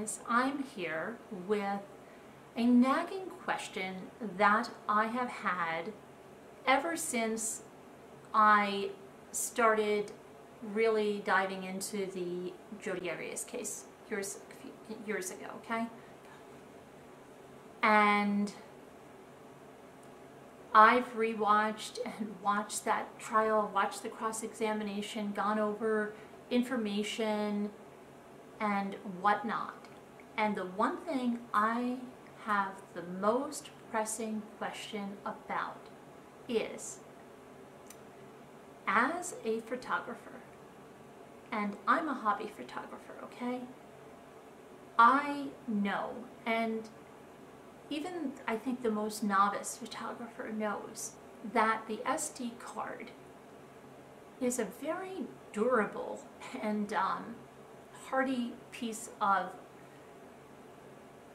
guys, I'm here with a nagging question that I have had ever since I started really diving into the Jodi Arias case years ago, okay? And I've rewatched and watched that trial, watched the cross-examination, gone over information and whatnot. And the one thing I have the most pressing question about is, as a photographer, and I'm a hobby photographer, okay? I know, and even I think the most novice photographer knows, that the SD card is a very durable and hardy piece of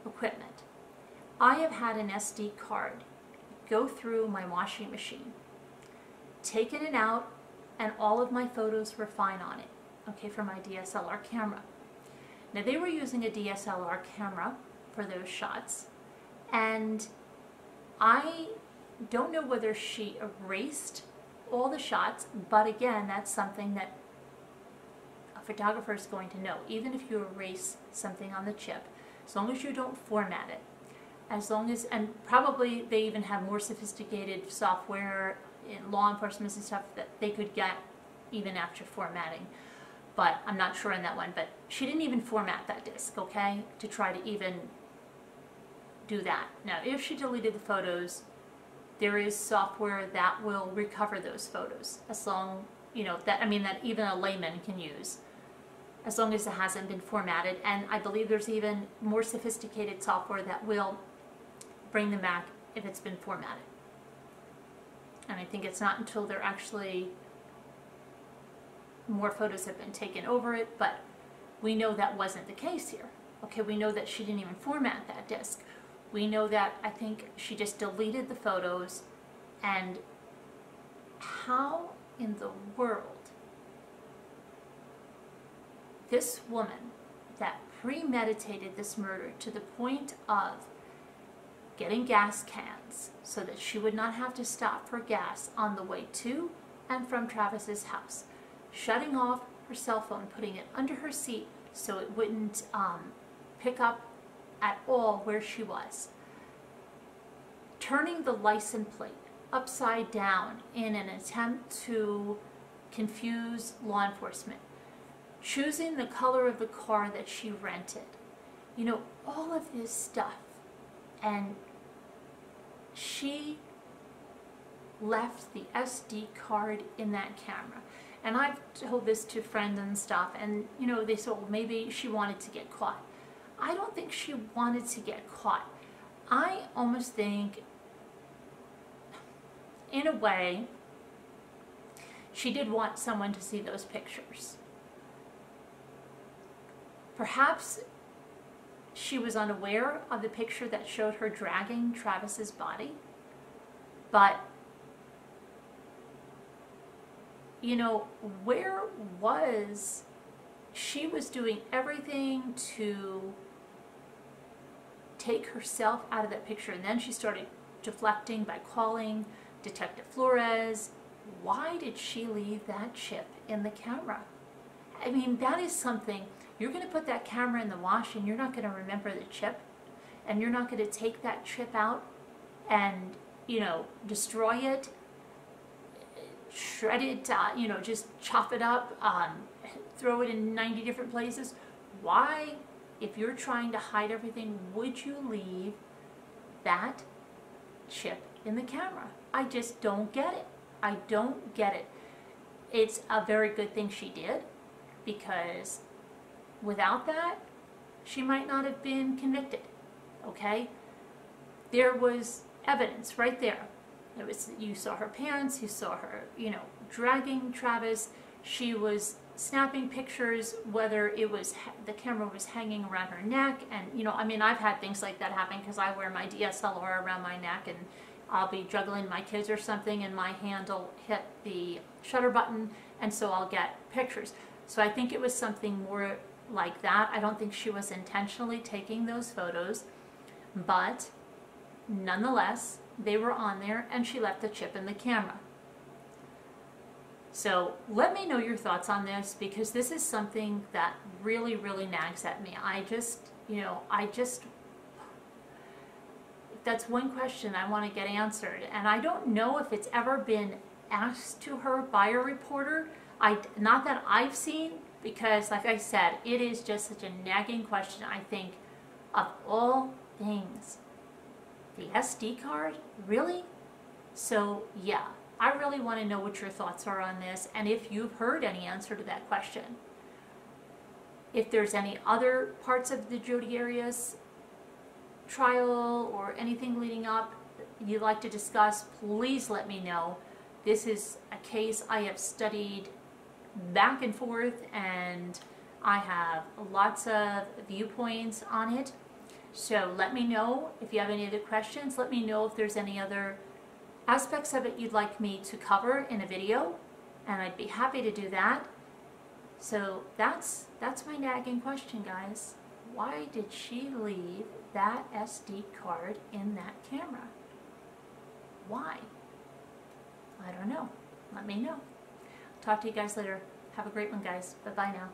equipment. I have had an SD card go through my washing machine, taken it out, and all of my photos were fine on it, okay, for my DSLR camera. Now they were using a DSLR camera for those shots, and I don't know whether she erased all the shots, but again, that's something that a photographer is going to know. Even if you erase something on the chip, as long as you don't format it, as long as, and probably they even have more sophisticated software in law enforcement and stuff that they could get even after formatting, but I'm not sure on that one. But she didn't even format that disc, okay, to try to even do that. Now, if she deleted the photos, there is software that will recover those photos, as long, you know, that, I mean, that even a layman can use, as long as it hasn't been formatted. And I believe there's even more sophisticated software that will bring them back if it's been formatted. And I think it's not until they're actually, more photos have been taken over it, but we know that wasn't the case here. Okay, we know that she didn't even format that disc. We know that I think she just deleted the photos. And how in the world this woman that premeditated this murder to the point of getting gas cans so that she would not have to stop for gas on the way to and from Travis's house, shutting off her cell phone, putting it under her seat so it wouldn't pick up at all where she was, turning the license plate upside down in an attempt to confuse law enforcement, choosing the color of the car that she rented, you know, all of this stuff. And she left the SD card in that camera. And I've told this to friends and stuff, and you know, they said, well, maybe she wanted to get caught. I don't think she wanted to get caught. I almost think, in a way, she did want someone to see those pictures. Perhaps she was unaware of the picture that showed her dragging Travis's body, but you know, where was she? Was doing everything to take herself out of that picture, and then she started deflecting by calling Detective Flores. Why did she leave that chip in the camera? I mean, that is something, you're going to put that camera in the wash and you're not going to remember the chip, and you're not going to take that chip out and, you know, destroy it, shred it, you know, just chop it up, throw it in 90 different places. Why, if you're trying to hide everything, would you leave that chip in the camera? I just don't get it. I don't get it. It's a very good thing she did, because without that, she might not have been convicted, okay? There was evidence right there. It was, you saw her pants, you saw her, you know, dragging Travis. She was snapping pictures, whether it was the camera was hanging around her neck. And you know, I mean, I've had things like that happen because I wear my DSLR around my neck, and I'll be juggling my kids or something and my hand will hit the shutter button, and so I'll get pictures. So I think it was something more like that. I don't think she was intentionally taking those photos, but nonetheless, they were on there and she left the chip in the camera. So let me know your thoughts on this, because this is something that really, really nags at me. That's one question I want to get answered. And I don't know if it's ever been asked to her by a reporter. Not that I've seen, because like I said, it is just such a nagging question. I think of all things, the SD card, really? So yeah, I really want to know what your thoughts are on this, and if you've heard any answer to that question. If there's any other parts of the Jodi Arias trial or anything leading up you'd like to discuss, please let me know. This is a case I have studied back and forth, and I have lots of viewpoints on it. So let me know if you have any other questions. Let me know if there's any other aspects of it you'd like me to cover in a video, and I'd be happy to do that. So that's my nagging question, guys. Why did she leave that SD card in that camera? Why? I don't know. Let me know. Talk to you guys later. Have a great one, guys. Bye-bye now.